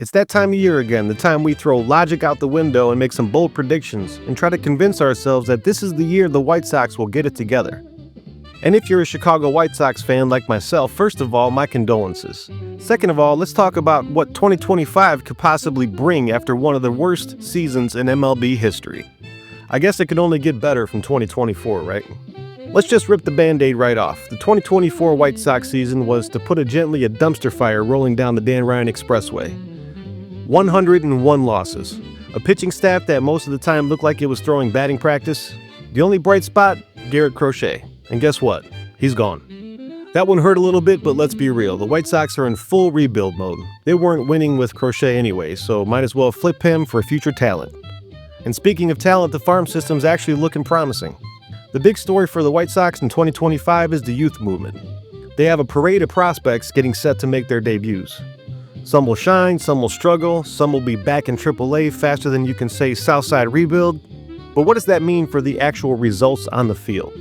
It's that time of year again, the time we throw logic out the window and make some bold predictions and try to convince ourselves that this is the year the White Sox will get it together. And if you're a Chicago White Sox fan like myself, first of all, my condolences. Second of all, let's talk about what 2025 could possibly bring after one of the worst seasons in MLB history. I guess it could only get better from 2024, right? Let's just rip the Band-Aid right off. The 2024 White Sox season was, to put it gently, a dumpster fire rolling down the Dan Ryan Expressway. 101 losses. A pitching staff that most of the time looked like it was throwing batting practice. The only bright spot, Garrett Crochet. And guess what? He's gone. That one hurt a little bit, but let's be real. The White Sox are in full rebuild mode. They weren't winning with Crochet anyway, so might as well flip him for future talent. And speaking of talent, the farm system's actually looking promising. The big story for the White Sox in 2025 is the youth movement. They have a parade of prospects getting set to make their debuts. Some will shine, some will struggle, some will be back in AAA faster than you can say Southside rebuild. But what does that mean for the actual results on the field?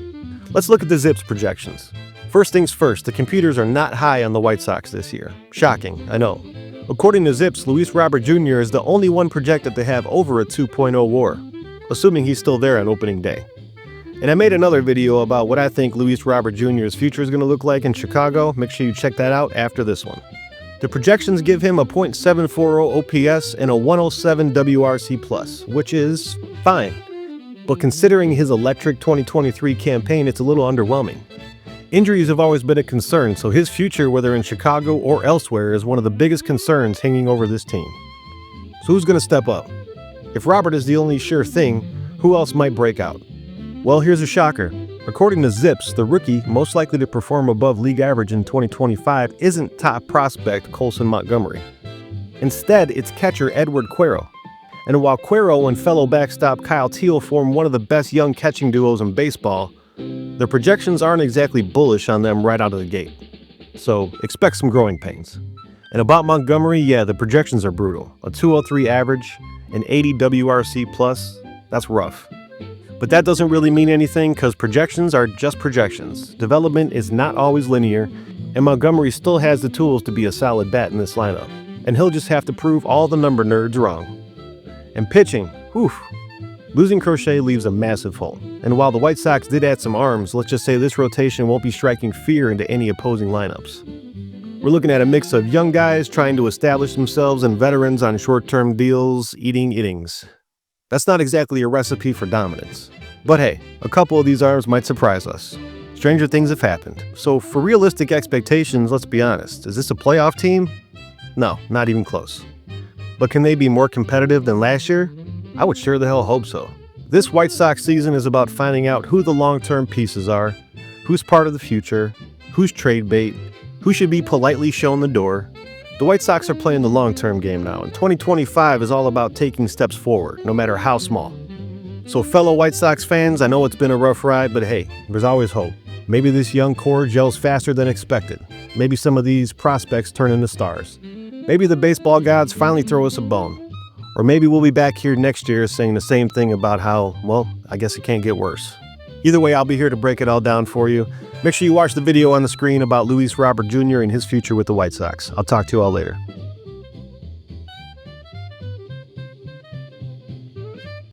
Let's look at the Zips projections. First things first, the computers are not high on the White Sox this year. Shocking, I know. According to Zips, Luis Robert Jr. is the only one projected to have over a 2.0 WAR, assuming he's still there on opening day. And I made another video about what I think Luis Robert Jr.'s future is going to look like in Chicago. Make sure you check that out after this one. The projections give him a .740 OPS and a 107 WRC+, which is fine. But considering his electric 2023 campaign, it's a little underwhelming. Injuries have always been a concern, so his future, whether in Chicago or elsewhere, is one of the biggest concerns hanging over this team. So who's going to step up? If Robert is the only sure thing, who else might break out? Well, here's a shocker. According to Zips, the rookie most likely to perform above league average in 2025 isn't top prospect Colson Montgomery. Instead, it's catcher Edward Cuero. And while Cuero and fellow backstop Kyle Teel form one of the best young catching duos in baseball, the projections aren't exactly bullish on them right out of the gate. So expect some growing pains. And about Montgomery, yeah, the projections are brutal. A 203 average, an 80 WRC+, that's rough. But that doesn't really mean anything because projections are just projections. Development is not always linear, and Montgomery still has the tools to be a solid bat in this lineup. And he'll just have to prove all the number nerds wrong. And pitching, whew. Losing Crochet leaves a massive hole. And while the White Sox did add some arms, let's just say this rotation won't be striking fear into any opposing lineups. We're looking at a mix of young guys trying to establish themselves and veterans on short-term deals, eating innings. That's not exactly a recipe for dominance. But hey, a couple of these arms might surprise us. Stranger things have happened. So for realistic expectations, let's be honest, is this a playoff team? No, not even close. But can they be more competitive than last year? I would sure the hell hope so. This White Sox season is about finding out who the long-term pieces are, who's part of the future, who's trade bait, who should be politely shown the door. The White Sox are playing the long-term game now, and 2025 is all about taking steps forward, no matter how small. So fellow White Sox fans, I know it's been a rough ride, but hey, there's always hope. Maybe this young core gels faster than expected. Maybe some of these prospects turn into stars. Maybe the baseball gods finally throw us a bone. Or maybe we'll be back here next year saying the same thing about how, well, I guess it can't get worse. Either way, I'll be here to break it all down for you. Make sure you watch the video on the screen about Luis Robert Jr. and his future with the White Sox. I'll talk to you all later.